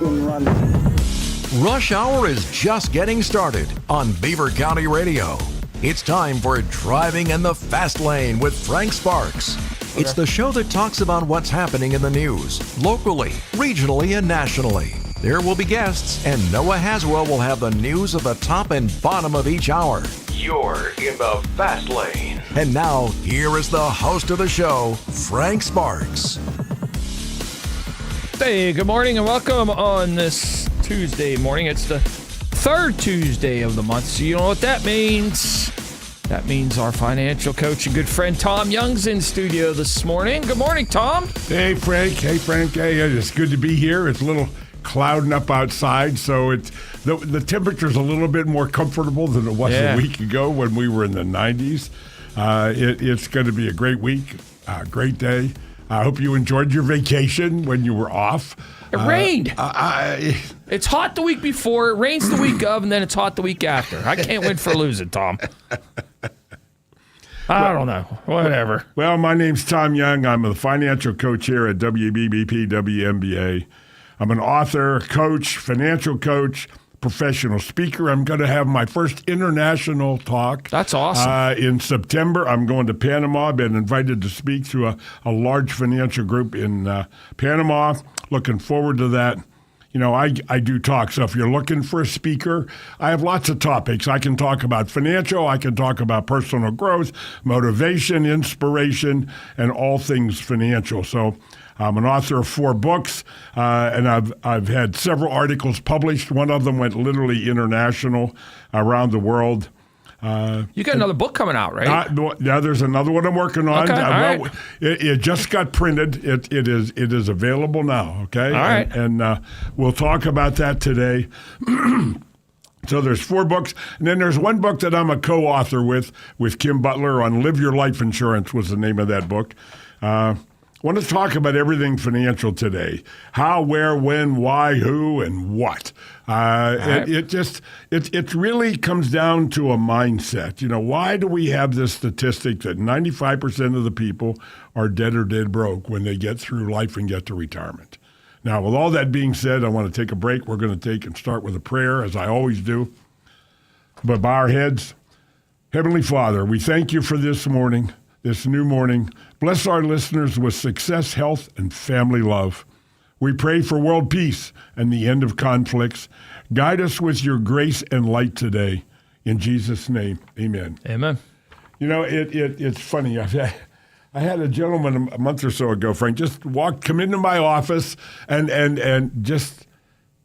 and running. Rush Hour is just getting started on Beaver County Radio. It's time for Driving in the Fast Lane with Frank Sparks. It's the show that talks about what's happening in the news, locally, regionally, and nationally. There will be guests, and Noah Haswell will have the news of the top and bottom of each hour. You're in the Fast Lane. And now, here is the host of the show, Frank Sparks. Hey, good morning and welcome on this Tuesday morning. It's the third Tuesday of the month, so you know what that means. That means our financial coach and good friend Tom Young's in studio this morning. Good morning, Tom. Hey, Frank. Hey, it's good to be here. It's a little clouding up outside, so it's the temperature's a little bit more comfortable than it was a week ago when we were in the 90s. It's going to be a great week, great day. I hope you enjoyed your vacation when you were off. It rained. It's hot the week before, it rains the week of, and then it's hot the week after. I can't win for losing, Tom. I don't know. Whatever. Well, my name's Tom Young. I'm the financial coach here at WBBP WMBA. I'm an author, coach, financial coach, professional speaker. I'm going to have my first international talk. That's awesome. In September, I'm going to Panama. I've been invited to speak to a large financial group in Panama. Looking forward to that. You know, I do talk. So if you're looking for a speaker, I have lots of topics. I can talk about financial. I can talk about personal growth, motivation, inspiration, and all things financial. So I'm an author of 4 books, and I've had several articles published. One of them went literally international around the world. You got another book coming out, right? Yeah, there's another one I'm working on. Okay, all right. It just got printed. It is available now. Okay, all right, and we'll talk about that today. So there's 4 books, and then there's one book that I'm a co-author with Kim Butler on Live Your Life Insurance was the name of that book. I want to talk about everything financial today: how, where, when, why, who, and what. It really comes down to a mindset. You know, why do we have this statistic that 95% of the people are dead or dead broke when they get through life and get to retirement? Now, with all that being said, I want to take a break. We're going to take and start with a prayer, as I always do. But bow our heads. Heavenly Father, we thank you for this morning, this new morning. Bless our listeners with success, health, and family love. We pray for world peace and the end of conflicts. Guide us with your grace and light today. In Jesus' name, amen. Amen. You know, it's funny. I had a gentleman a month or so ago, Frank, just come into my office and just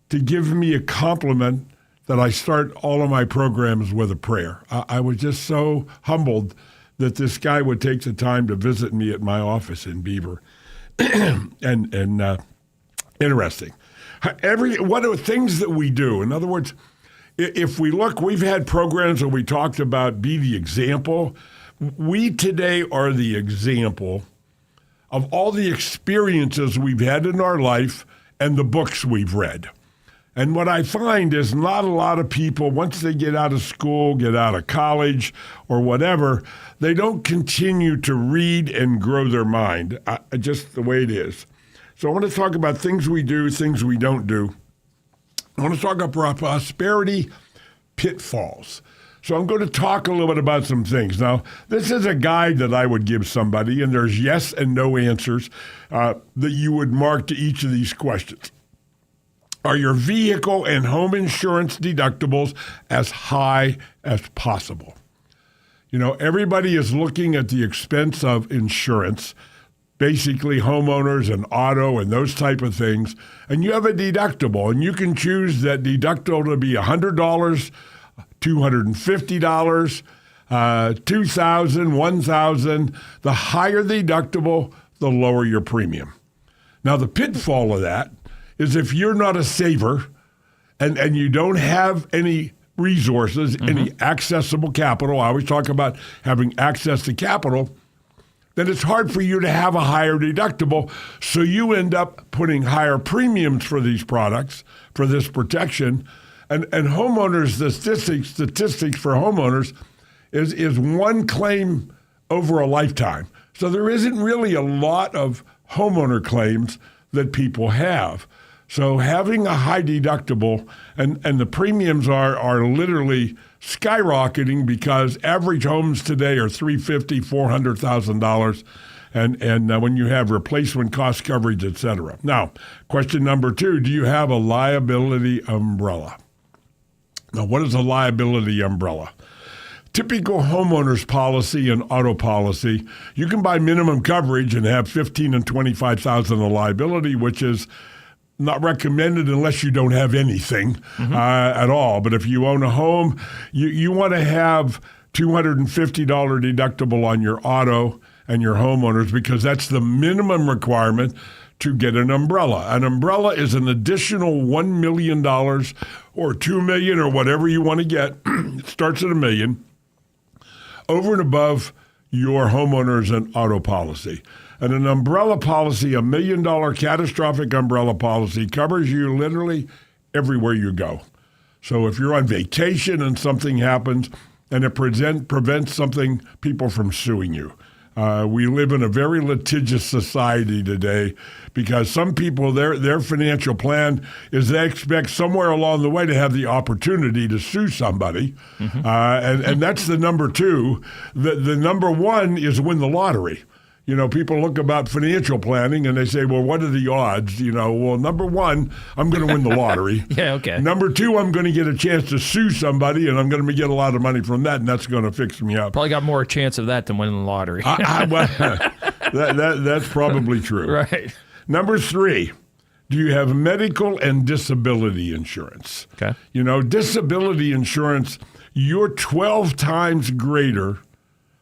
to give me a compliment that I start all of my programs with a prayer. I was just so humbled that this guy would take the time to visit me at my office in Beaver. and interesting. What are things that we do? In other words, if we look, we've had programs where we talked about be the example. We today are the example of all the experiences we've had in our life and the books we've read. And what I find is not a lot of people, once they get out of school, get out of college, or whatever, they don't continue to read and grow their mind, just the way it is. So I want to talk about things we do, things we don't do. I want to talk about prosperity pitfalls. So I'm going to talk a little bit about some things. Now, this is a guide that I would give somebody, and there's yes and no answers that you would mark to each of these questions. Are your vehicle and home insurance deductibles as high as possible? You know, everybody is looking at the expense of insurance, basically homeowners and auto and those type of things, and you have a deductible, and you can choose that deductible to be $100, $250, $2,000, $1,000. The higher the deductible, the lower your premium. Now, the pitfall of that is if you're not a saver and you don't have any resources, any accessible capital, I always talk about having access to capital, then it's hard for you to have a higher deductible. So you end up putting higher premiums for these products, for this protection. And homeowners, the statistics for homeowners is one claim over a lifetime. So there isn't really a lot of homeowner claims that people have. So having a high deductible, and the premiums are literally skyrocketing because average homes today are $350,000, $400,000, and when you have replacement cost coverage, et cetera. Now, question number 2, do you have a liability umbrella? Now, what is a liability umbrella? Typical homeowners policy and auto policy, you can buy minimum coverage and have $15,000 and $25,000 of liability, which is not recommended unless you don't have anything at all. But if you own a home, you want to have $250 deductible on your auto and your homeowners because that's the minimum requirement to get an umbrella. An umbrella is an additional $1 million or $2 million or whatever you want to get. It starts at $1 million over and above your homeowners and auto policy. And an umbrella policy, $1 million catastrophic umbrella policy, covers you literally everywhere you go. So if you're on vacation and something happens, and it prevents people from suing you. We live in a very litigious society today because some people, their financial plan is they expect somewhere along the way to have the opportunity to sue somebody. And that's the number 2. The number 1 is win the lottery. You know, people look about financial planning and they say, well, what are the odds? You know, well, number 1, I'm going to win the lottery. Yeah, okay. Number 2, I'm going to get a chance to sue somebody and I'm going to get a lot of money from that, and that's going to fix me up. Probably got more chance of that than winning the lottery. Well, that's probably true. Right. Number 3, do you have medical and disability insurance? Okay. You know, disability insurance, you're 12 times greater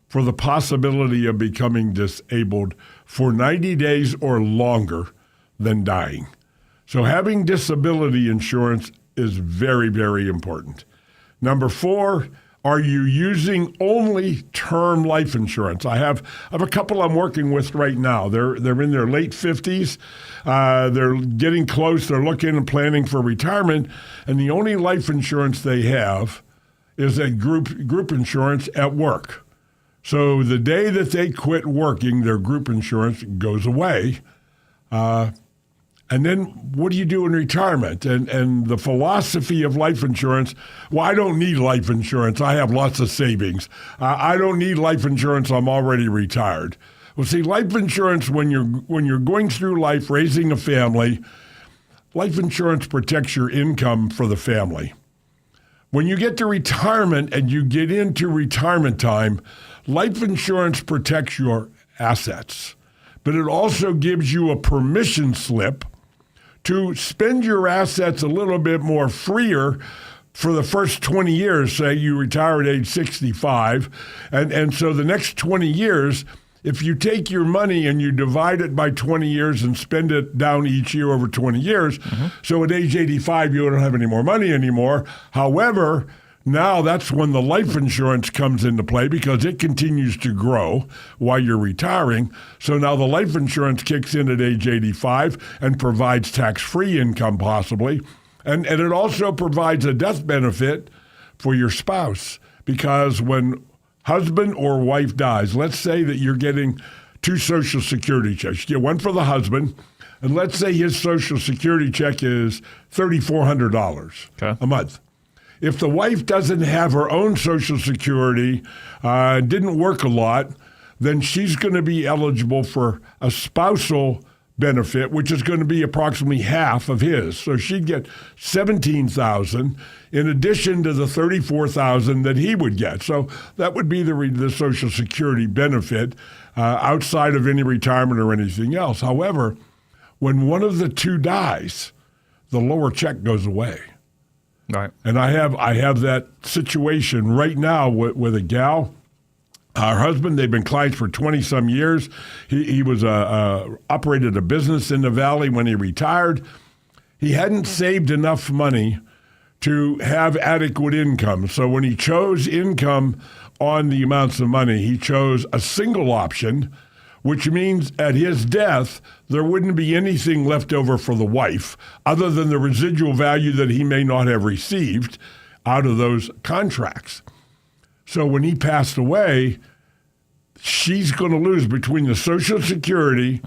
for the possibility of becoming disabled for 90 days or longer than dying. So having disability insurance is very, very important. Number 4, are you using only term life insurance? I have a couple I'm working with right now. They're in their late 50s. They're getting close. They're looking and planning for retirement, and the only life insurance they have is a group insurance at work. So the day that they quit working, their group insurance goes away. And then what do you do in retirement? And the philosophy of life insurance, well, I don't need life insurance. I have lots of savings. I don't need life insurance. I'm already retired. Well, see, life insurance, when you're going through life, raising a family, life insurance protects your income for the family. When you get to retirement and you get into retirement time, life insurance protects your assets, but it also gives you a permission slip to spend your assets a little bit more freer for the first 20 years. Say you retire at age 65, and so the next 20 years, if you take your money and you divide it by 20 years and spend it down each year over 20 years, so at age 85, you don't have any more money anymore. However, now that's when the life insurance comes into play because it continues to grow while you're retiring. So now the life insurance kicks in at age 85 and provides tax-free income possibly. And it also provides a death benefit for your spouse because when husband or wife dies, let's say that you're getting 2 Social Security checks. You get one for the husband, and let's say his Social Security check is $3,400 a month. If the wife doesn't have her own Social Security, didn't work a lot, then she's going to be eligible for a spousal benefit, which is going to be approximately half of his. So she'd get $17,000 in addition to the $34,000 that he would get. So that would be the Social Security benefit outside of any retirement or anything else. However, when one of the 2 dies, the lower check goes away. Right. And I have that situation right now with a gal. Her husband, they've been clients for 20-some years. He was operated a business in the Valley when he retired. He hadn't saved enough money to have adequate income. So when he chose income on the amounts of money, he chose a single option, which means at his death, there wouldn't be anything left over for the wife other than the residual value that he may not have received out of those contracts. So when he passed away, she's going to lose between the Social Security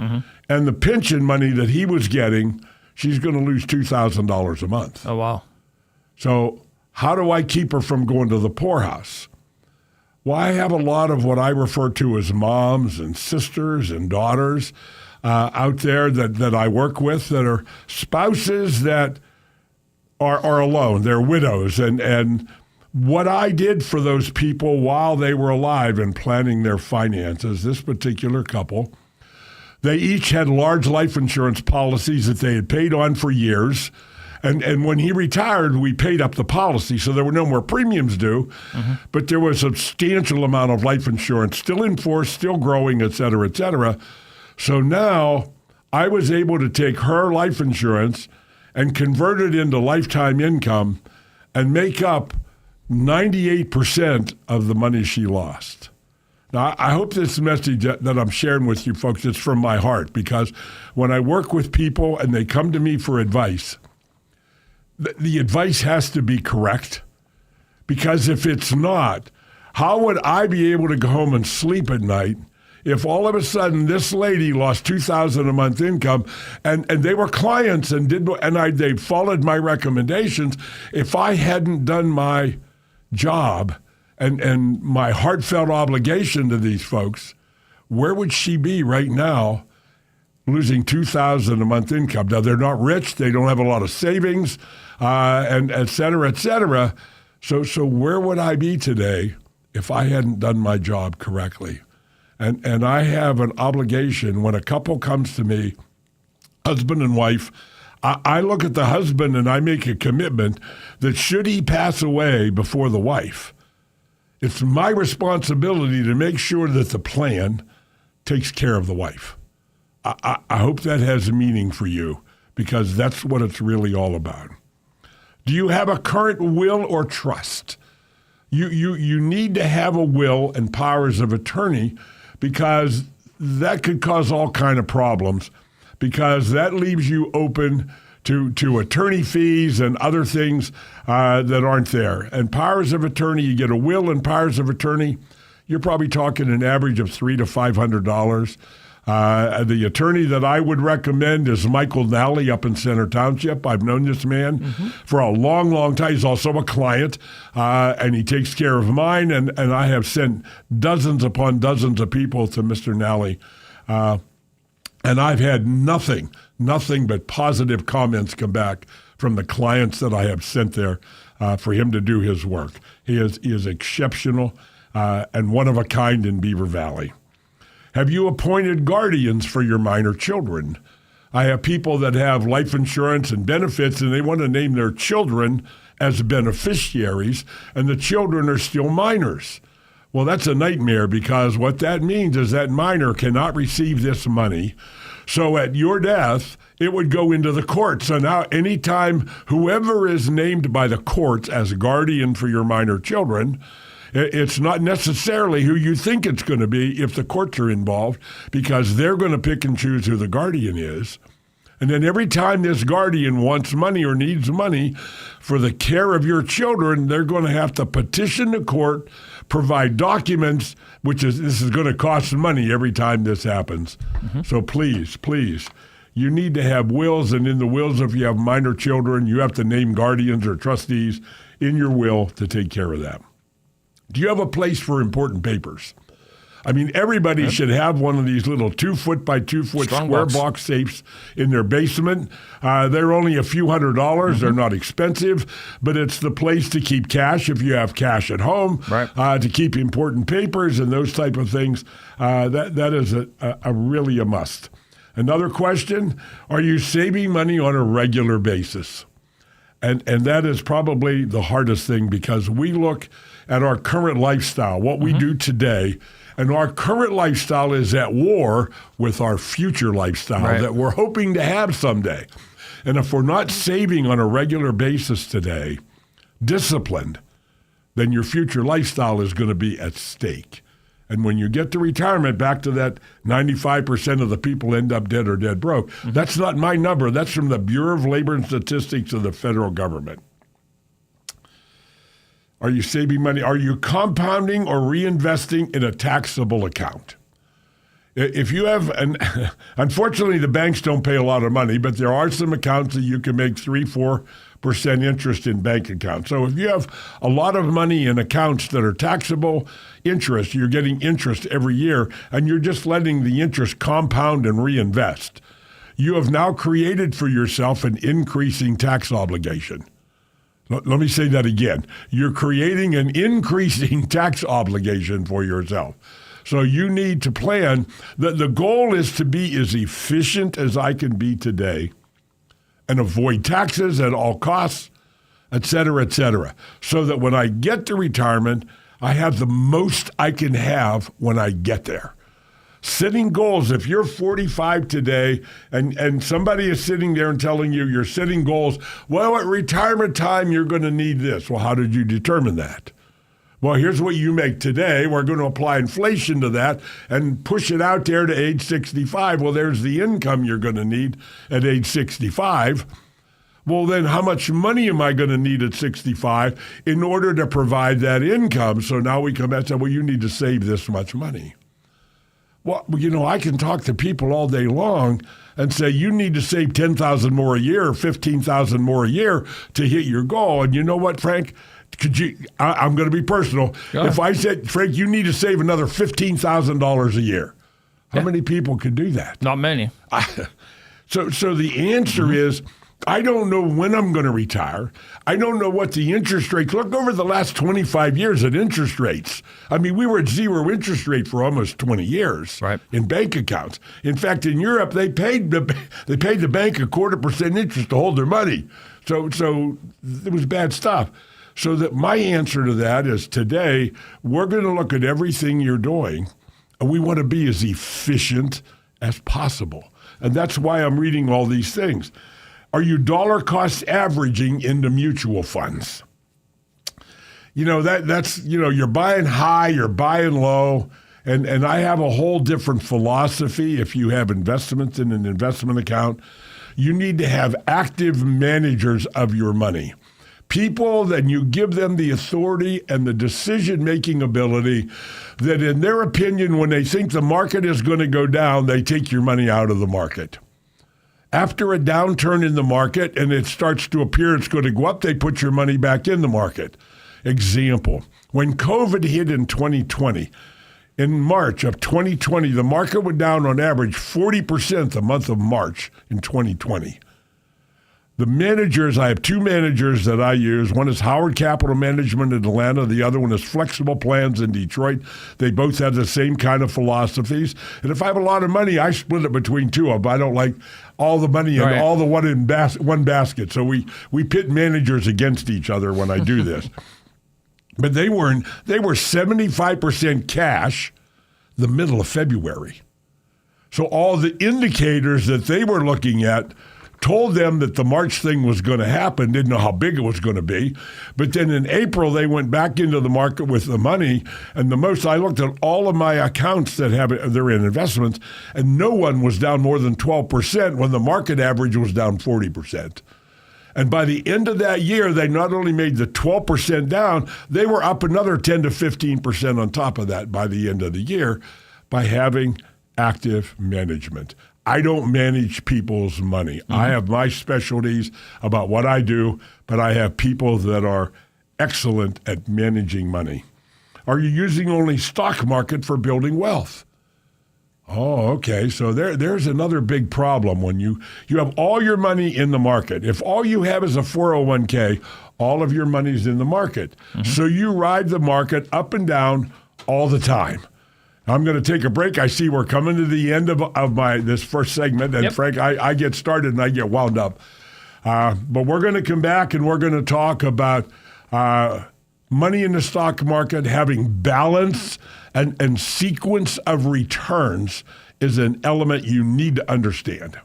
and the pension money that he was getting. she's going to lose $2,000 a month. Oh, wow. So how do I keep her from going to the poorhouse? Well, I have a lot of what I refer to as moms and sisters and daughters out there that I work with that are spouses that are alone. They're widows. And what I did for those people while they were alive in planning their finances, this particular couple, they each had large life insurance policies that they had paid on for years. And when he retired, we paid up the policy, so there were no more premiums due. But there was a substantial amount of life insurance still in force, still growing, et cetera, et cetera. So now I was able to take her life insurance and convert it into lifetime income and make up 98% of the money she lost. Now, I hope this message that I'm sharing with you folks is from my heart, because when I work with people and they come to me for advice, the advice has to be correct, because if it's not, how would I be able to go home and sleep at night if all of a sudden this lady lost $2,000 a month income and they were clients and they followed my recommendations? If I hadn't done my job and my heartfelt obligation to these folks, where would she be right now losing $2,000 a month income? Now, they're not rich. They don't have a lot of savings, and et cetera, et cetera. So where would I be today if I hadn't done my job correctly? And I have an obligation when a couple comes to me, husband and wife, I look at the husband and I make a commitment that should he pass away before the wife, it's my responsibility to make sure that the plan takes care of the wife. I hope that has meaning for you, because that's what it's really all about. Do you have a current will or trust? You need to have a will and powers of attorney, because that could cause all kind of problems, because that leaves you open to attorney fees and other things that aren't there. And powers of attorney, you get a will and powers of attorney, you're probably talking an average of $300 to $500. The attorney that I would recommend is Michael Nally up in Center Township. I've known this man for a long, long time. He's also a client, and he takes care of mine, and I have sent dozens upon dozens of people to Mr. Nally. And I've had nothing but positive comments come back from the clients that I have sent there for him to do his work. He is exceptional and one of a kind in Beaver Valley. Have you appointed guardians for your minor children? I have people that have life insurance and benefits, and they want to name their children as beneficiaries, and the children are still minors. Well, that's a nightmare, because what that means is that minor cannot receive this money. So at your death, it would go into the courts. So now anytime whoever is named by the courts as guardian for your minor children, it's not necessarily who you think it's going to be if the courts are involved, because they're going to pick and choose who the guardian is. And then every time this guardian wants money or needs money for the care of your children, they're going to have to petition the court, provide documents, this is going to cost money every time this happens. So please, you need to have wills, and in the wills, if you have minor children, you have to name guardians or trustees in your will to take care of that. Do you have a place for important papers? I mean, everybody should have one of these little 2-foot by 2-foot square box safes in their basement. They're only a few $100s. They're not expensive, but it's the place to keep cash if you have cash at home, to keep important papers and those type of things. That is a really a must. Another question, are you saving money on a regular basis? And that is probably the hardest thing, because we look at our current lifestyle, what we do today, and our current lifestyle is at war with our future lifestyle that we're hoping to have someday. And if we're not saving on a regular basis today, disciplined, then your future lifestyle is going to be at stake. And when you get to retirement, back to that 95% of the people end up dead or dead broke. That's not my number. That's from the Bureau of Labor and Statistics of the federal government. Are you saving money? Are you compounding or reinvesting in a taxable account? If you have, unfortunately, the banks don't pay a lot of money, but there are some accounts that you can make 3-4% interest in bank accounts. So if you have a lot of money in accounts that are taxable interest, you're getting interest every year, and you're just letting the interest compound and reinvest. You have now created for yourself an increasing tax obligation. Let me say that again. You're creating an increasing tax obligation for yourself. So you need to plan. The goal is to be as efficient as I can be today and avoid taxes at all costs, et cetera, so that when I get to retirement, I have the most I can have when I get there. Setting goals, if you're 45 today and somebody is sitting there and telling you you're setting goals, well, at retirement time, you're going to need this. Well, how did you determine that? Well, here's what you make today. We're going to apply inflation to that and push it out there to age 65. Well, there's the income you're going to need at age 65. Well, then how much money am I going to need at 65 in order to provide that income? So now we come back and say, well, you need to save this much money. Well, I can talk to people all day long and say, you need to save $10,000 more a year or $15,000 more a year to hit your goal. And you know what, Frank? I'm going to be personal. If I said, Frank, you need to save another $15,000 a year, how many people could do that? Not many. So the answer is, I don't know when I'm going to retire. I don't know what the interest rates. Look over the last 25 years at interest rates. I mean, we were at zero interest rate for almost 20 years in bank accounts. In fact, in Europe, they paid the bank 0.25% interest to hold their money. So it was bad stuff. So that my answer to that is today, we're going to look at everything you're doing, and we want to be as efficient as possible. And that's why I'm reading all these things. Are you dollar cost averaging into mutual funds? That's you're buying high, you're buying low, and I have a whole different philosophy. If you have investments in an investment account, you need to have active managers of your money. People that you give them the authority and the decision-making ability that in their opinion, when they think the market is going to go down, they take your money out of the market. After a downturn in the market and it starts to appear it's going to go up, they put your money back in the market. Example, when COVID hit in 2020, in March of 2020, the market went down on average 40% the month of March in 2020. The managers, I have two managers that I use. One is Howard Capital Management in Atlanta. The other one is Flexible Plans in Detroit. They both have the same kind of philosophies. And if I have a lot of money, I split it between two of them. I don't like all the money and all the one in one basket. So we pit managers against each other when I do this. But they were 75% cash the middle of February. So all the indicators that they were looking at told them that the March thing was going to happen, didn't know how big it was going to be. But then in April, they went back into the market with the money. And I looked at all of my accounts that they're in investments, and no one was down more than 12% when the market average was down 40%. And by the end of that year, they not only made the 12% down, they were up another 10 to 15% on top of that by the end of the year by having active management. I don't manage people's money. Mm-hmm. I have my specialties about what I do, but I have people that are excellent at managing money. Are you using only stock market for building wealth? Oh, okay. So there's another big problem when you have all your money in the market. If all you have is a 401k, all of your money's in the market. Mm-hmm. So you ride the market up and down all the time. I'm going to take a break. I see we're coming to the end of this first segment. And Frank, I get started and I get wound up. But we're going to come back and we're going to talk about money in the stock market, having balance and sequence of returns is an element you need to understand.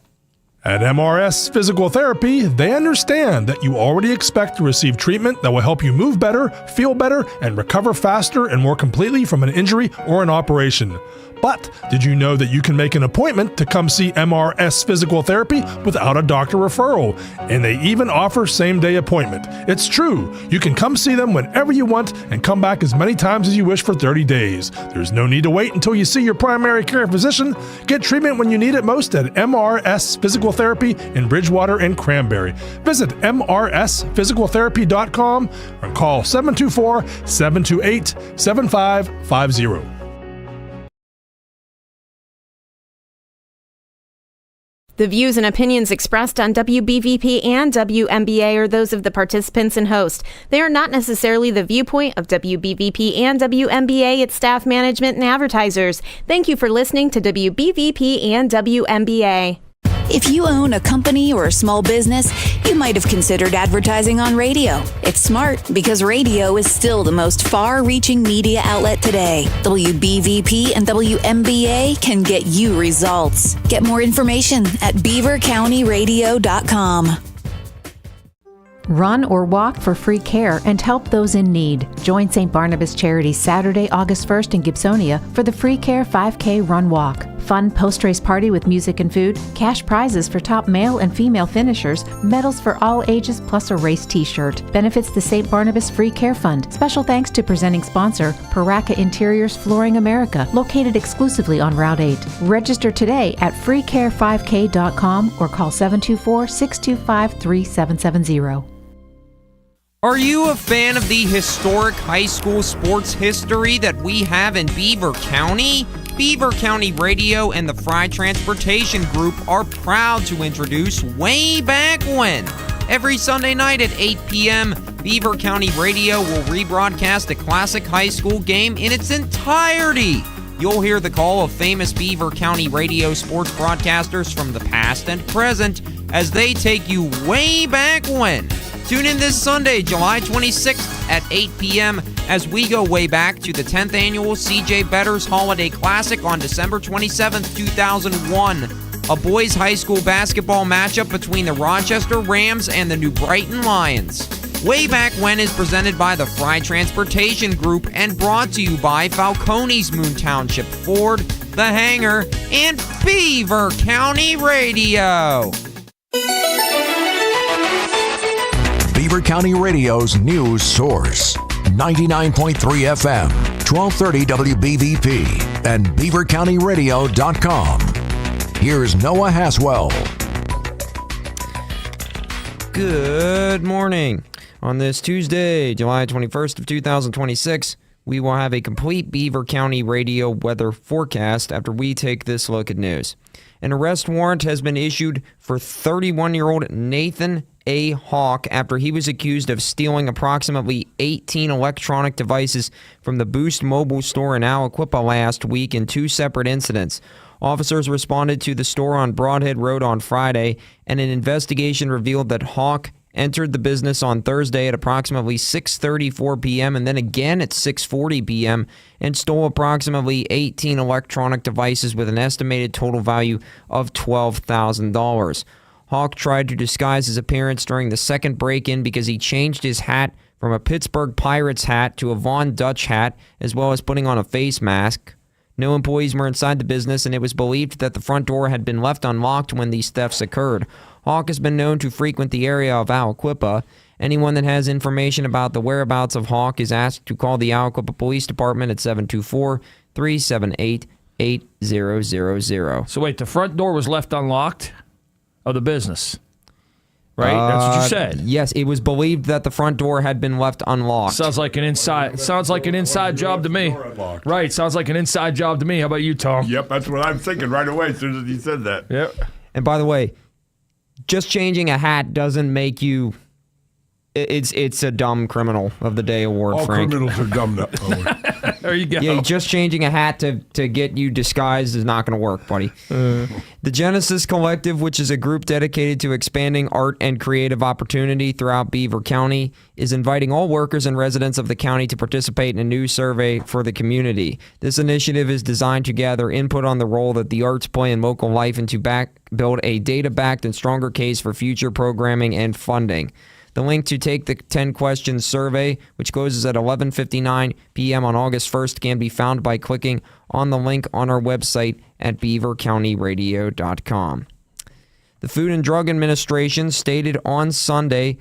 At MRS Physical Therapy, they understand that you already expect to receive treatment that will help you move better, feel better, and recover faster and more completely from an injury or an operation. But did you know that you can make an appointment to come see MRS Physical Therapy without a doctor referral? And they even offer same-day appointment. It's true. You can come see them whenever you want and come back as many times as you wish for 30 days. There's no need to wait until you see your primary care physician. Get treatment when you need it most at MRS Physical Therapy in Bridgewater and Cranberry. Visit mrsphysicaltherapy.com or call 724-728-7550. The views and opinions expressed on WBVP and WMBA are those of the participants and host. They are not necessarily the viewpoint of WBVP and WMBA, its staff, management, and advertisers. Thank you for listening to WBVP and WMBA. If you own a company or a small business, you might have considered advertising on radio. It's smart because radio is still the most far-reaching media outlet today. WBVP and WMBA can get you results. Get more information at beavercountyradio.com. Run or walk for free care and help those in need. Join St. Barnabas Charities Saturday, August 1st in Gibsonia for the Free Care 5K Run Walk. Fun post-race party with music and food, cash prizes for top male and female finishers, medals for all ages plus a race t-shirt. Benefits the St. Barnabas Free Care Fund. Special thanks to presenting sponsor, Paraka Interiors Flooring America, located exclusively on Route 8. Register today at freecare5k.com or call 724-625-3770. Are you a fan of the historic high school sports history that we have in Beaver County? Beaver County Radio and the Fry Transportation Group are proud to introduce Way Back When. Every Sunday night at 8 p.m., Beaver County Radio will rebroadcast a classic high school game in its entirety. You'll hear the call of famous Beaver County Radio sports broadcasters from the past and present as they take you way back when. Tune in this Sunday, July 26th at 8 p.m. as we go way back to the 10th annual C.J. Better's Holiday Classic on December 27th, 2001. A boys' high school basketball matchup between the Rochester Rams and the New Brighton Lions. Way Back When is presented by the Fry Transportation Group and brought to you by Falcone's Moon Township Ford, The Hangar, and Beaver County Radio. Beaver County Radio's news source. 99.3 FM, 1230 WBVP, and beavercountyradio.com. Here's Noah Haswell. Good morning. On this Tuesday, July 21st of 2026, we will have a complete Beaver County Radio weather forecast after we take this look at news. An arrest warrant has been issued for 31-year-old Nathan A. Hawk after he was accused of stealing approximately 18 electronic devices from the Boost Mobile store in Aliquippa last week in two separate incidents. Officers responded to the store on Broadhead Road on Friday, and an investigation revealed that Hawk entered the business on Thursday at approximately 6:34 p.m. and then again at 6:40 p.m. and stole approximately 18 electronic devices with an estimated total value of $12,000. Hawk tried to disguise his appearance during the second break-in because he changed his hat from a Pittsburgh Pirates hat to a Von Dutch hat, as well as putting on a face mask. No employees were inside the business, and it was believed that the front door had been left unlocked when these thefts occurred. Hawk has been known to frequent the area of Aliquippa. Anyone that has information about the whereabouts of Hawk is asked to call the Aliquippa Police Department at 724-378-8000. So wait, the front door was left unlocked of the business, right? That's what you said. Yes, it was believed that the front door had been left unlocked. Sounds like an inside job to me. Right, sounds like an inside job to me. How about you, Tom? Yep, that's what I'm thinking right away as soon as he said that. Yep. And by the way, just changing a hat doesn't make you... It's a dumb criminal of the day award, All Frank. criminals are dumb. There you go. Yeah, just changing a hat to get you disguised is not going to work, buddy. The Genesis Collective, which is a group dedicated to expanding art and creative opportunity throughout Beaver County, is inviting all workers and residents of the county to participate in a new survey for the community. This initiative is designed to gather input on the role that the arts play in local life and to build a data-backed and stronger case for future programming and funding. The link to take the 10-question survey, which closes at 11:59 p.m. on August 1st, can be found by clicking on the link on our website at beavercountyradio.com. The Food and Drug Administration stated on Sunday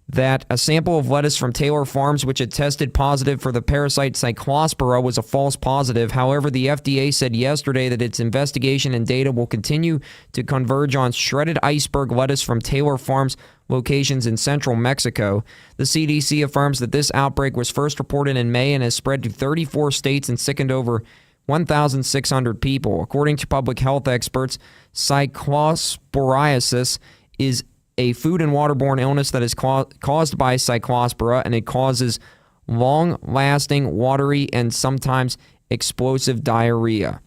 that a sample of lettuce from Taylor Farms, which had tested positive for the parasite Cyclospora, was a false positive. However, the FDA said yesterday that its investigation and data will continue to converge on shredded iceberg lettuce from Taylor Farms locations in central Mexico. The CDC affirms that this outbreak was first reported in May and has spread to 34 states and sickened over 1,600 people. According to public health experts, cyclosporiasis is a food and waterborne illness that is caused by Cyclospora, and it causes long-lasting, watery, and sometimes explosive diarrhea.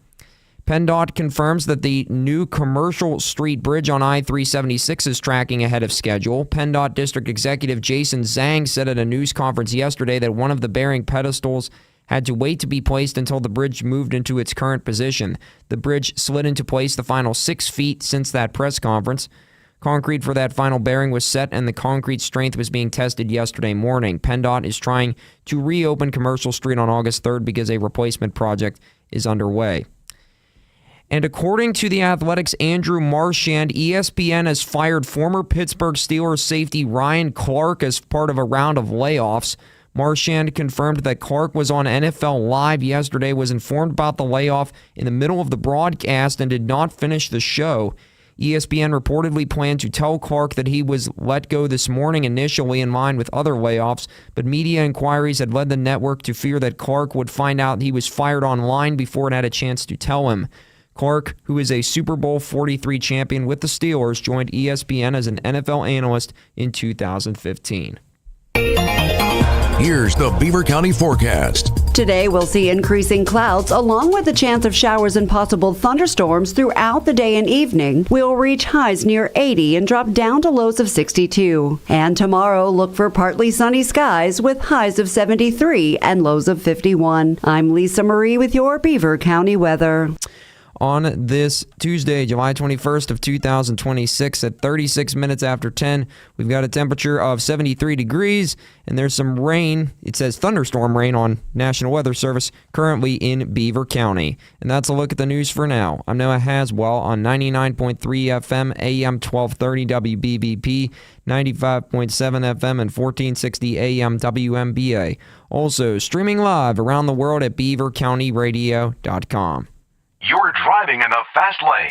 PennDOT confirms that the new Commercial Street Bridge on I-376 is tracking ahead of schedule. PennDOT District Executive Jason Zhang said at a news conference yesterday that one of the bearing pedestals had to wait to be placed until the bridge moved into its current position. The bridge slid into place the final 6 feet since that press conference. Concrete for that final bearing was set, and the concrete strength was being tested yesterday morning. PennDOT is trying to reopen Commercial Street on August 3rd because a replacement project is underway. And according to The Athletic's Andrew Marchand, ESPN has fired former Pittsburgh Steelers safety Ryan Clark as part of a round of layoffs. Marchand confirmed that Clark was on NFL Live yesterday, was informed about the layoff in the middle of the broadcast, and did not finish the show. ESPN reportedly planned to tell Clark that he was let go this morning, initially in line with other layoffs, but media inquiries had led the network to fear that Clark would find out he was fired online before it had a chance to tell him. Clark, who is a Super Bowl 43 champion with the Steelers, joined ESPN as an NFL analyst in 2015. Here's the Beaver County forecast. Today, we'll see increasing clouds along with the chance of showers and possible thunderstorms throughout the day and evening. We'll reach highs near 80 and drop down to lows of 62. And tomorrow, look for partly sunny skies with highs of 73 and lows of 51. I'm Lisa Marie with your Beaver County weather. On this Tuesday, July 21st of 2026 at 36 minutes after 10, we've got a temperature of 73 degrees, and there's some rain. It says thunderstorm rain on National Weather Service currently in Beaver County. And that's a look at the news for now. I'm Noah Haswell on 99.3 FM, AM 1230 WBVP, 95.7 FM, and 1460 AM WMBA. Also streaming live around the world at beavercountyradio.com. You're driving in the fast lane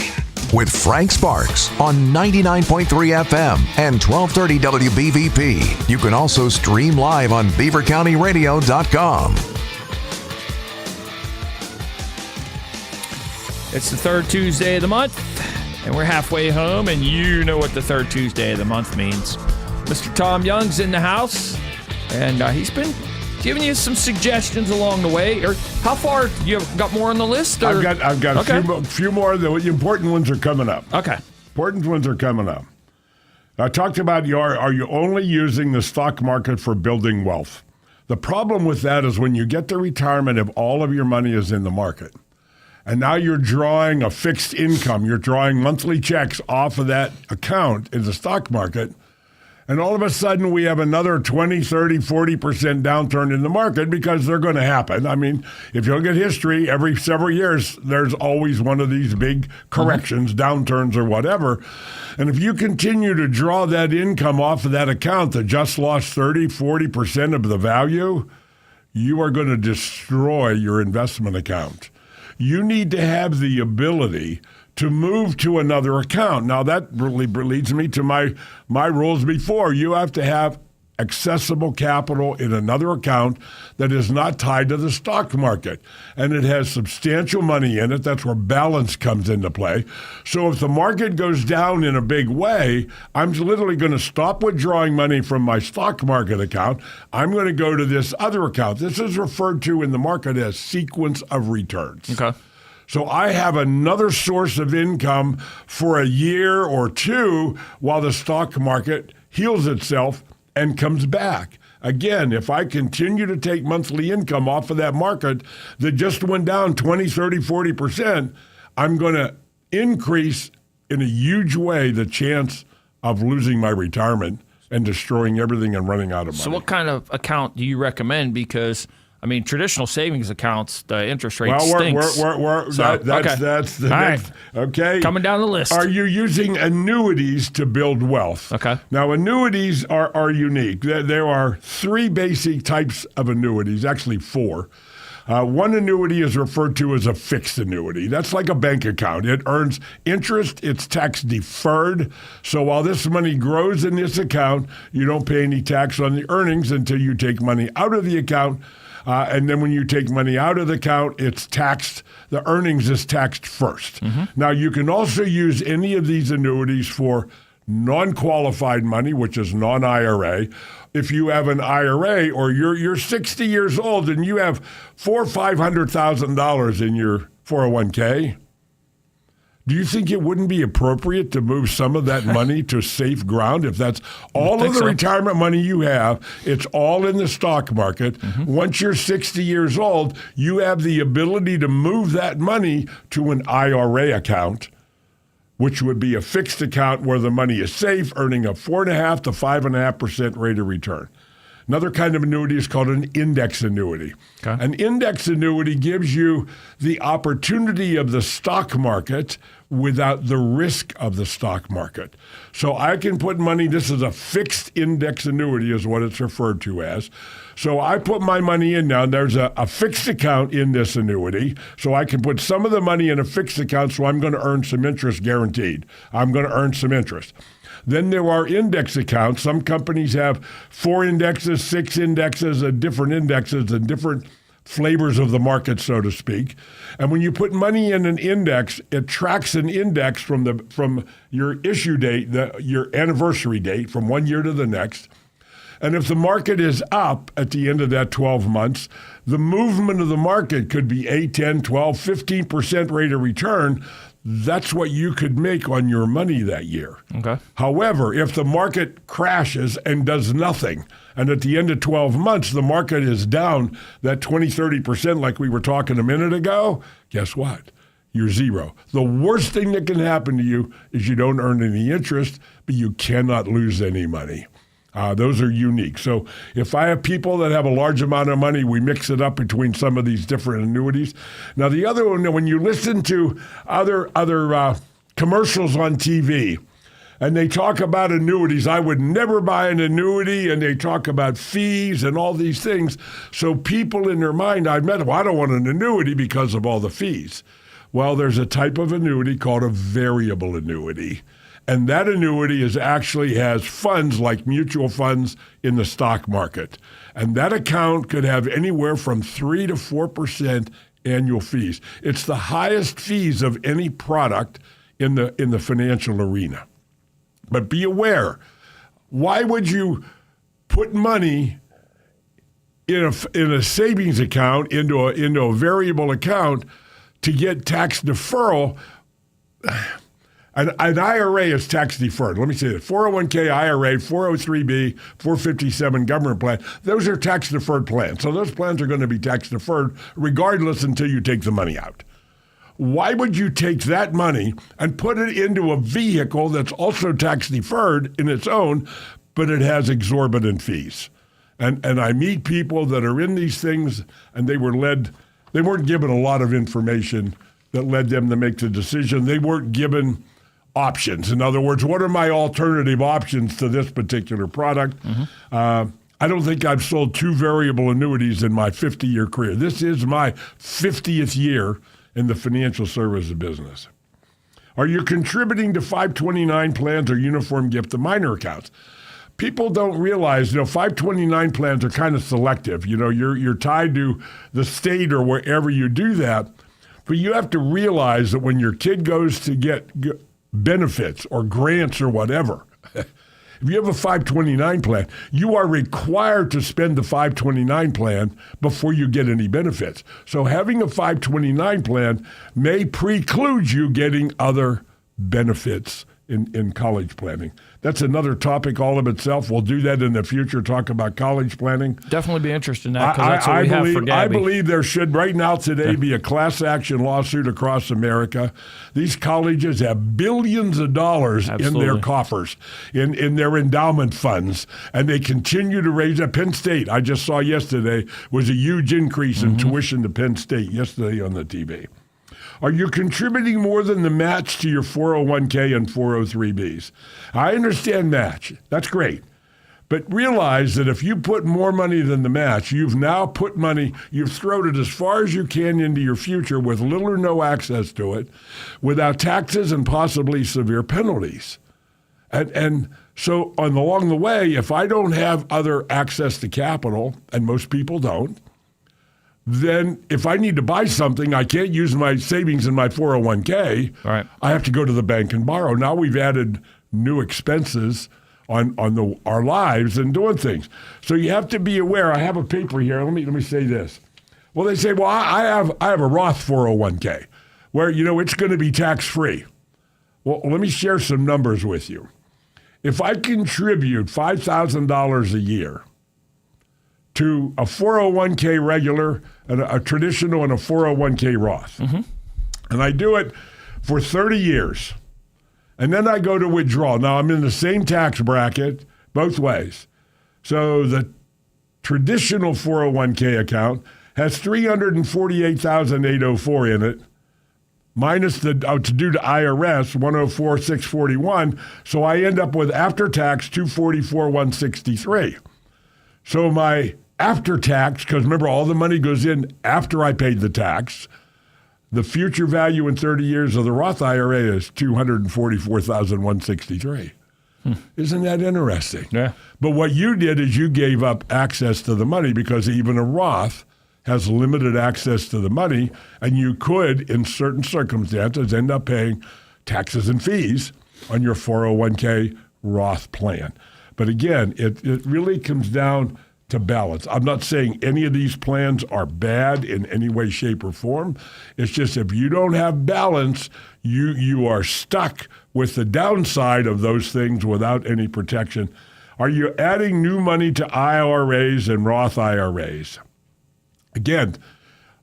with Frank Sparks on 99.3 FM and 1230 WBVP. You can also stream live on beavercountyradio.com. It's the third Tuesday of the month, and we're halfway home, and you know what the third Tuesday of the month means. Mr. Tom Young's in the house, and he's been giving you some suggestions along the way. Or how far? You got more on the list? Or? I've got okay. a few more. The important ones are coming up. Okay. Important ones are coming up. I talked about are you only using the stock market for building wealth? The problem with that is when you get to retirement, if all of your money is in the market, and now you're drawing a fixed income, you're drawing monthly checks off of that account in the stock market, and all of a sudden we have another 20, 30, 40% downturn in the market because they're going to happen. I mean, if you look at history, every several years, there's always one of these big corrections, downturns or whatever. And if you continue to draw that income off of that account that just lost 30, 40% of the value, you are going to destroy your investment account. You need to have the ability to move to another account. Now, that really leads me to my rules before. You have to have accessible capital in another account that is not tied to the stock market, and it has substantial money in it. That's where balance comes into play. So if the market goes down in a big way, I'm literally going to stop withdrawing money from my stock market account. I'm going to go to this other account. This is referred to in the market as sequence of returns. Okay. So I have another source of income for a year or two while the stock market heals itself and comes back. Again, if I continue to take monthly income off of that market that just went down 20, 30, 40%, I'm going to increase in a huge way the chance of losing my retirement and destroying everything and running out of money. So what kind of account do you recommend? Because, I mean, traditional savings accounts, the interest rate stinks. That's the next. Okay. Coming down the list. Are you using annuities to build wealth? Okay. Now, annuities are unique. There are 3 basic types of annuities, actually 4. One annuity is referred to as a fixed annuity. That's like a bank account. It earns interest. It's tax deferred. So while this money grows in this account, you don't pay any tax on the earnings until you take money out of the account. And then when you take money out of the account, it's taxed. The earnings is taxed first. Mm-hmm. Now, you can also use any of these annuities for non-qualified money, which is non-IRA. If you have an IRA or you're 60 years old and you have $400,000 or $500,000 in your 401k, do you think it wouldn't be appropriate to move some of that money to safe ground? If that's all of the retirement money you have, it's all in the stock market. Mm-hmm. Once you're 60 years old, you have the ability to move that money to an IRA account, which would be a fixed account where the money is safe, earning a 4.5% to 5.5% rate of return. Another kind of annuity is called an index annuity. Okay. An index annuity gives you the opportunity of the stock market without the risk of the stock market. So I can put money, this is a fixed index annuity is what it's referred to as. So I put my money in now, there's a fixed account in this annuity, so I can put some of the money in a fixed account, so I'm going to earn some interest guaranteed. I'm going to earn some interest. Then there are index accounts. Some companies have 4 indexes, 6 indexes, and different flavors of the market, so to speak. And when you put money in an index, it tracks an index from your issue date, your anniversary date, from one year to the next. And if the market is up at the end of that 12 months, the movement of the market could be 8, 10, 12, 15% rate of return. That's what you could make on your money that year. Okay. However, if the market crashes and does nothing, and at the end of 12 months, the market is down that 20, 30% like we were talking a minute ago, guess what? You're zero. The worst thing that can happen to you is you don't earn any interest, but you cannot lose any money. Those are unique. So if I have people that have a large amount of money, we mix it up between some of these different annuities. Now, the other one, when you listen to other commercials on TV, and they talk about annuities, I would never buy an annuity, and they talk about fees and all these things. So people in their mind, I don't want an annuity because of all the fees. Well, there's a type of annuity called a variable annuity. And that annuity actually has funds like mutual funds in the stock market. And that account could have anywhere from 3 to 4% annual fees. It's the highest fees of any product in the financial arena. But be aware, why would you put money in a savings account into a variable account to get tax deferral? An IRA is tax deferred. Let me say that. 401k, IRA, 403b, 457 government plan, those are tax deferred plans. So those plans are going to be tax deferred regardless until you take the money out. Why would you take that money and put it into a vehicle that's also tax deferred in its own, but it has exorbitant fees? And I meet people that are in these things, and they weren't given a lot of information that led them to make the decision. They weren't given options. In other words, what are my alternative options to this particular product? Mm-hmm. I don't think I've sold 2 variable annuities in my 50-year career. This is my 50th year in the financial services business. Are you contributing to 529 plans or uniform gift to minor accounts? People don't realize, 529 plans are kind of selective. You're tied to the state or wherever you do that. But you have to realize that when your kid goes to get benefits or grants or whatever, if you have a 529 plan, you are required to spend the 529 plan before you get any benefits. So having a 529 plan may preclude you getting other benefits in college planning. That's another topic all of itself. We'll do that in the future, talk about college planning. Definitely be interested in that, because that's what we have for Gabby. I believe there should, right now today, be a class action lawsuit across America. These colleges have billions of dollars in their coffers, in their endowment funds, and they continue to raise it. Penn State, I just saw yesterday, was a huge increase in tuition to Penn State yesterday on the TV. Are you contributing more than the match to your 401k and 403bs? I understand match. That's great. But realize that if you put more money than the match, you've now put money, you've thrown it as far as you can into your future with little or no access to it, without taxes and possibly severe penalties. And so along the way, if I don't have other access to capital, and most people don't, then if I need to buy something, I can't use my savings in my 401k. Right. I have to go to the bank and borrow. Now we've added new expenses on our lives and doing things. So you have to be aware. I have a paper here. Let me say this. Well, they say, well, I have a Roth 401k where, it's going to be tax-free. Well, let me share some numbers with you. If I contribute $5,000 a year to a 401k regular, a traditional, and a 401k Roth. And I do it for 30 years. And then I go to withdrawal. Now, I'm in the same tax bracket both ways. So the traditional 401k account has $348,804 in it, minus the to do to IRS, $104,641. So I end up with after-tax $244,163. So my after tax, because remember, all the money goes in after I paid the tax, the future value in 30 years of the Roth IRA is $244,163. Isn't that interesting? Yeah. But what you did is you gave up access to the money, because even a Roth has limited access to the money, and you could, in certain circumstances, end up paying taxes and fees on your 401k Roth plan. But again, it really comes down to balance. I'm not saying any of these plans are bad in any way, shape, or form. It's just if you don't have balance, you are stuck with the downside of those things without any protection. Are you adding new money to IRAs and Roth IRAs? Again,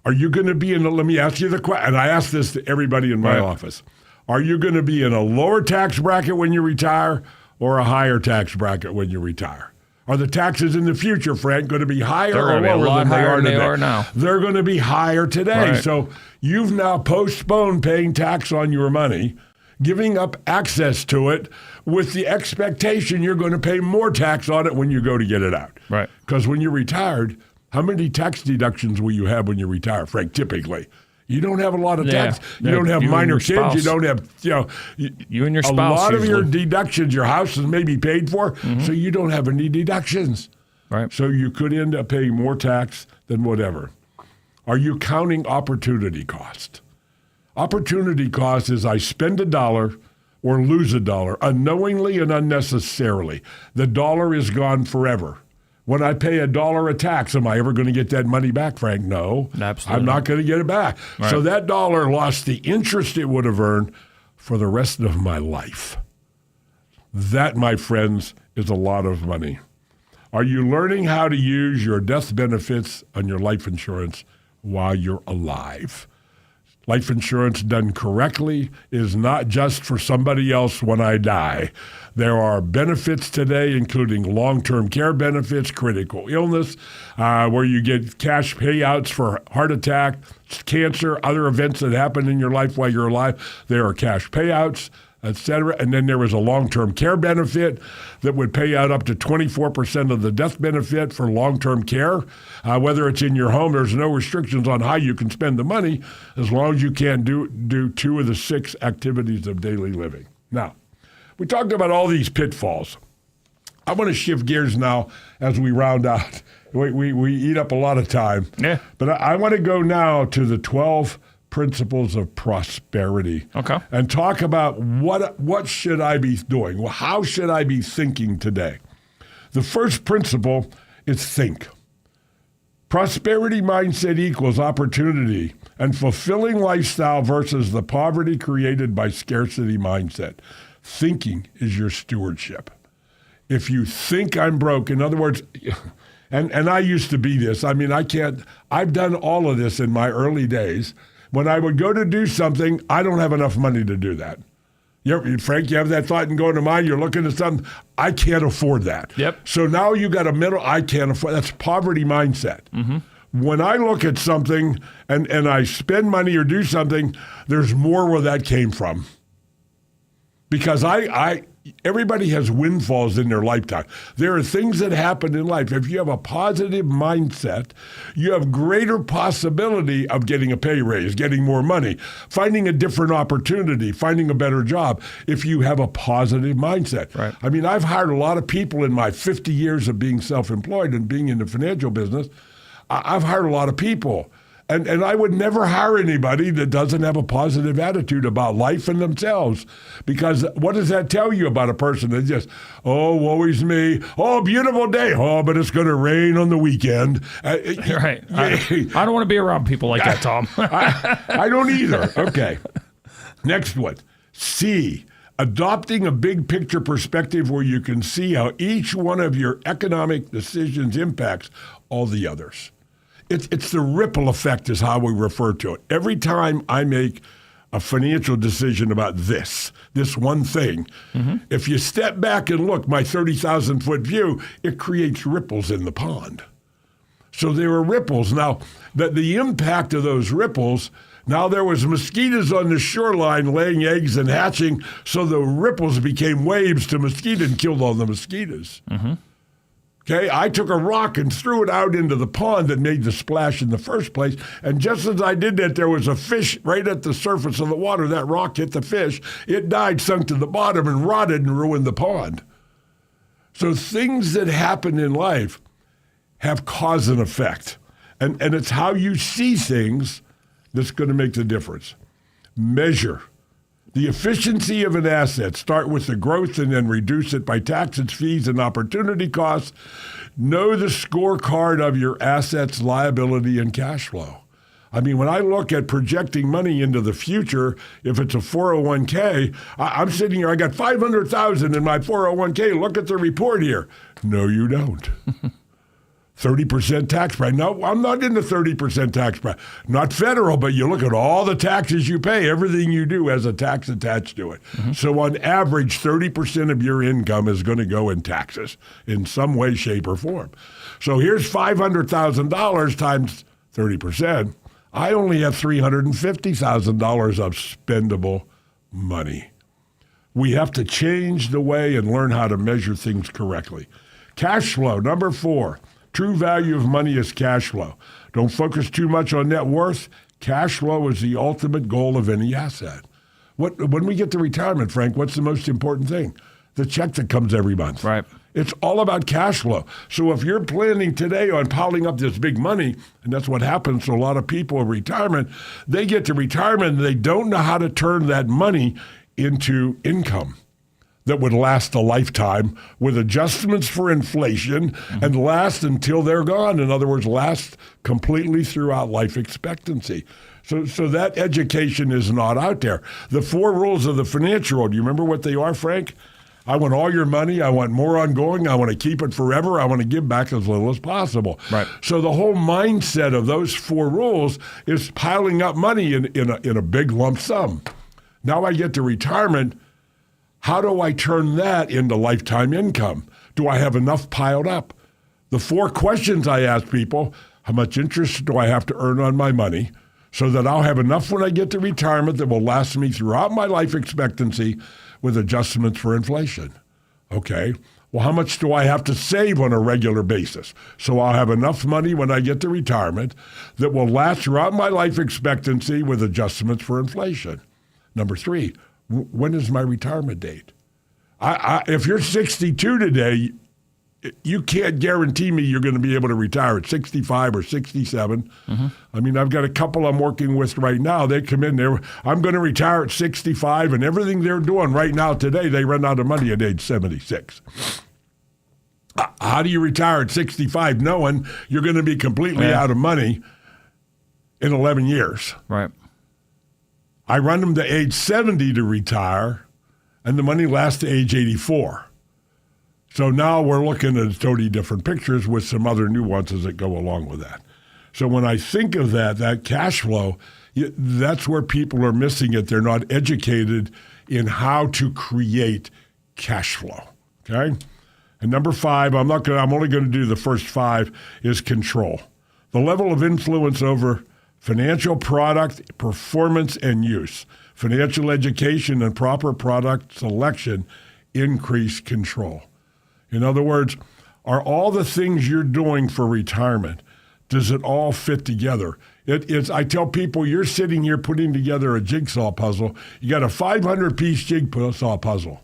are you going to be let me ask you the question, and I ask this to everybody in my office. Are you going to be in a lower tax bracket when you retire, or a higher tax bracket when you retire? Are the taxes in the future, Frank, going to be higher or lower than they are today? Now. They're going to be higher today. Right. So you've now postponed paying tax on your money, giving up access to it with the expectation you're going to pay more tax on it when you go to get it out. Right. Because when you're retired, how many tax deductions will you have when you retire, Frank, typically? You don't have a lot of tax. You don't have minor kids. You don't have, you and your spouse. A lot of your deductions, your house is maybe paid for, so you don't have any deductions. Right. So you could end up paying more tax than whatever. Are you counting opportunity cost? Opportunity cost is I spend $1 or lose $1 unknowingly and unnecessarily. The dollar is gone forever. When I pay $1 a tax, am I ever going to get that money back, Frank? No. Absolutely. I'm not going to get it back. Right. So that dollar lost the interest it would have earned for the rest of my life. That, my friends, is a lot of money. Are you learning how to use your death benefits on your life insurance while you're alive? Life insurance done correctly is not just for somebody else when I die. There are benefits today, including long-term care benefits, critical illness, where you get cash payouts for heart attack, cancer, other events that happen in your life while you're alive. There are cash payouts, etc. And then there was a long-term care benefit that would pay out up to 24% of the death benefit for long-term care. Whether it's in your home, there's no restrictions on how you can spend the money as long as you can do 2 of the 6 activities of daily living. Now, we talked about all these pitfalls. I want to shift gears now as we round out. We eat up a lot of time. Yeah. But I want to go now to the 12 principles of prosperity. Okay. And talk about what should I be doing? Well, how should I be thinking today? The first principle is think. Prosperity mindset equals opportunity and fulfilling lifestyle versus the poverty created by scarcity mindset. Thinking is your stewardship. If you think I'm broke, in other words, and I used to be this. I mean, I've done all of this in my early days. When I would go to do something, I don't have enough money to do that. Frank, you have that thought and going to mind, you're looking at something, I can't afford that. Yep. So now you got I can't afford, that's poverty mindset. Mm-hmm. When I look at something and I spend money or do something, there's more where that came from. Because everybody has windfalls in their lifetime. There are things that happen in life. If you have a positive mindset, you have greater possibility of getting a pay raise, getting more money, finding a different opportunity, finding a better job if you have a positive mindset. Right. I mean, I've hired a lot of people in my 50 years of being self-employed and being in the financial business. I've hired a lot of people. And I would never hire anybody that doesn't have a positive attitude about life and themselves. Because what does that tell you about a person that just, oh, woe is me. Oh, beautiful day. Oh, but it's going to rain on the weekend. Right. I don't want to be around people like that, Tom. I don't either. Okay. Next one. C. Adopting a big picture perspective where you can see how each one of your economic decisions impacts all the others. It's the ripple effect is how we refer to it. Every time I make a financial decision about this one thing, if you step back and look, my 30,000-foot view, it creates ripples in the pond. So there are ripples. Now, the impact of those ripples, now there was mosquitoes on the shoreline laying eggs and hatching, so the ripples became waves to mosquito and killed all the mosquitoes. Mm-hmm. Okay, I took a rock and threw it out into the pond that made the splash in the first place. And just as I did that, there was a fish right at the surface of the water. That rock hit the fish. It died, sunk to the bottom, and rotted and ruined the pond. So things that happen in life have cause and effect. And it's how you see things that's going to make the difference. Measure. The efficiency of an asset, start with the growth and then reduce it by taxes, fees, and opportunity costs. Know the scorecard of your assets, liability, and cash flow. I mean, when I look at projecting money into the future, if it's a 401k, I'm sitting here, I got $500,000 in my 401k. Look at the report here. No, you don't. 30% tax bracket. No, I'm not in the 30% tax bracket. Not federal, but you look at all the taxes you pay. Everything you do has a tax attached to it. Mm-hmm. So on average, 30% of your income is going to go in taxes in some way, shape, or form. So here's $500,000 times 30%. I only have $350,000 of spendable money. We have to change the way and learn how to measure things correctly. Cash flow, number 4. True value of money is cash flow. Don't focus too much on net worth. Cash flow is the ultimate goal of any asset. When we get to retirement, Frank, what's the most important thing? The check that comes every month. Right. It's all about cash flow. So if you're planning today on piling up this big money, and that's what happens to a lot of people in retirement, they get to retirement and they don't know how to turn that money into income that would last a lifetime with adjustments for inflation and last until they're gone. In other words, last completely throughout life expectancy. So that education is not out there. The 4 rules of the financial world, do you remember what they are, Frank? I want all your money. I want more ongoing. I want to keep it forever. I want to give back as little as possible. Right. So the whole mindset of those 4 rules is piling up money in a big lump sum. Now I get to retirement. How do I turn that into lifetime income? Do I have enough piled up? The 4 questions I ask people, how much interest do I have to earn on my money so that I'll have enough when I get to retirement that will last me throughout my life expectancy with adjustments for inflation? Okay, well, how much do I have to save on a regular basis so I'll have enough money when I get to retirement that will last throughout my life expectancy with adjustments for inflation? Number 3, when is my retirement date? If you're 62 today, you can't guarantee me you're going to be able to retire at 65 or 67. Mm-hmm. I mean, I've got a couple I'm working with right now. They come in there. I'm going to retire at 65, and everything they're doing right now today, they run out of money at age 76. How do you retire at 65 knowing you're going to be completely out of money in 11 years? Right. I run them to age 70 to retire, and the money lasts to age 84. So now we're looking at totally different pictures with some other nuances that go along with that. So when I think of that cash flow, that's where people are missing it. They're not educated in how to create cash flow, okay? And number 5, I'm only going to do the first 5, is control. The level of influence over financial product, performance, and use. Financial education and proper product selection increase control. In other words, are all the things you're doing for retirement, does it all fit together? I tell people, you're sitting here putting together a jigsaw puzzle. You got a 500-piece jigsaw puzzle.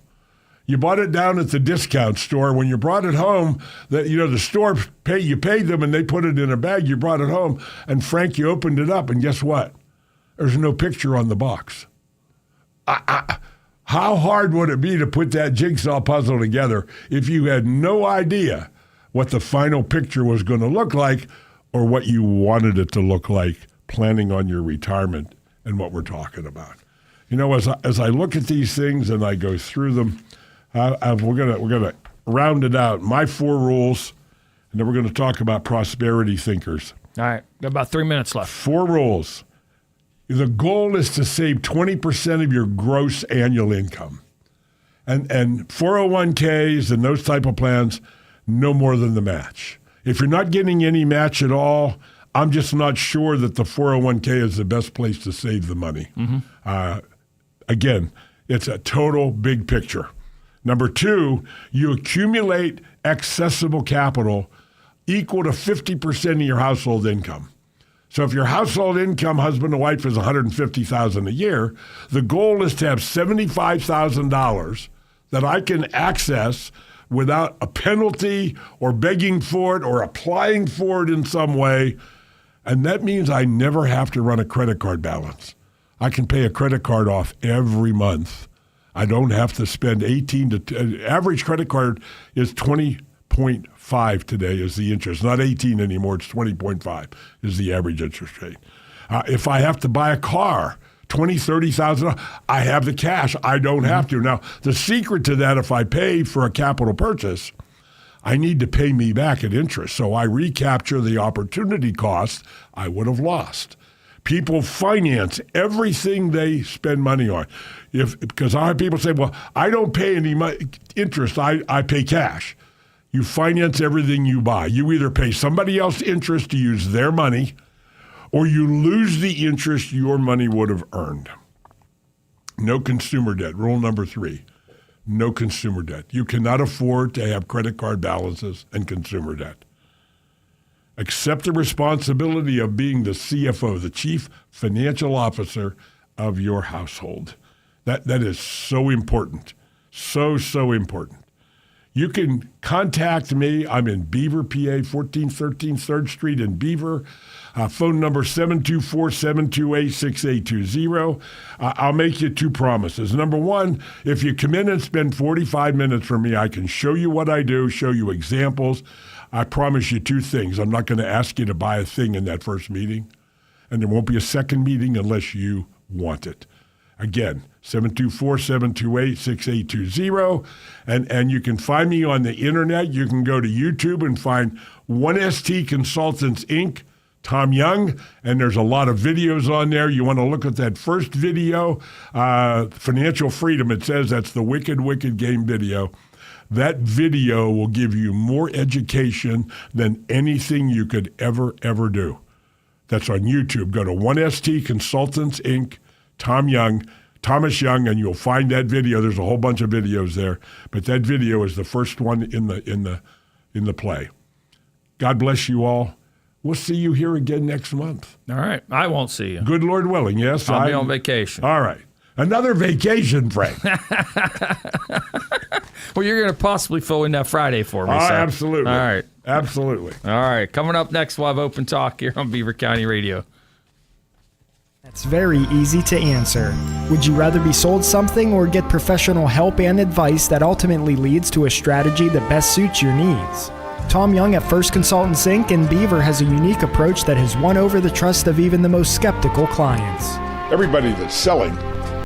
You bought it down at the discount store. When you brought it home, the store you paid them and they put it in a bag. You brought it home, and Frank, you opened it up, and guess what? There's no picture on the box. How hard would it be to put that jigsaw puzzle together if you had no idea what the final picture was going to look like or what you wanted it to look like, planning on your retirement and what we're talking about? As I look at these things and I go through them, we're gonna round it out. My 4 rules, and then we're going to talk about prosperity thinkers. All right, got about 3 minutes left. 4 rules. The goal is to save 20% of your gross annual income. And 401ks and those type of plans, no more than the match. If you're not getting any match at all, I'm just not sure that the 401k is the best place to save the money. Mm-hmm. Again, it's a total big picture. Number 2, you accumulate accessible capital equal to 50% of your household income. So if your household income, husband and wife, is $150,000 a year, the goal is to have $75,000 that I can access without a penalty or begging for it or applying for it in some way. And that means I never have to run a credit card balance. I can pay a credit card off every month. I don't have to spend average credit card is 20.5 today is the interest. Not 18 anymore, it's 20.5 is the average interest rate. If I have to buy a car, $20,000, $30,000, I have the cash. I don't have to. Now, the secret to that, if I pay for a capital purchase, I need to pay me back at interest. So I recapture the opportunity cost I would have lost. People finance everything they spend money on. Because I have people say, well, I don't pay any interest, I pay cash. You finance everything you buy. You either pay somebody else interest to use their money, or you lose the interest your money would have earned. No consumer debt. Rule number 3, no consumer debt. You cannot afford to have credit card balances and consumer debt. Accept the responsibility of being the CFO, the Chief Financial Officer of your household. That is so important. So important. You can contact me. I'm in Beaver, PA, 1413 3rd Street in Beaver. Phone number 724-728-6820. I'll make you 2 promises. Number 1, if you come in and spend 45 minutes for me, I can show you what I do, show you examples. I promise you 2 things. I'm not going to ask you to buy a thing in that first meeting, and there won't be a second meeting unless you want it. Again, 724-728-6820. And you can find me on the internet. You can go to YouTube and find 1ST Consultants, Inc., Tom Young, and there's a lot of videos on there. You want to look at that first video, Financial Freedom. It says that's the Wicked, Wicked Game video. That video will give you more education than anything you could ever do. That's on YouTube. Go to 1ST Consultants, Inc., Thomas Young, and you'll find that video. There's a whole bunch of videos there, but that video is the first one in the play. God bless you all. We'll see you here again next month. All right. I won't see you. Good Lord willing, yes. I'll be on vacation. All right. Another vacation, Frank. Well, you're going to possibly fill in that Friday for me. Oh, so. Absolutely. All right. Absolutely. All right. Coming up next, we'll have Open Talk here on Beaver County Radio. It's very easy to answer. Would you rather be sold something or get professional help and advice that ultimately leads to a strategy that best suits your needs? Tom Young at First Consultants, Inc. in Beaver has a unique approach that has won over the trust of even the most skeptical clients. Everybody that's selling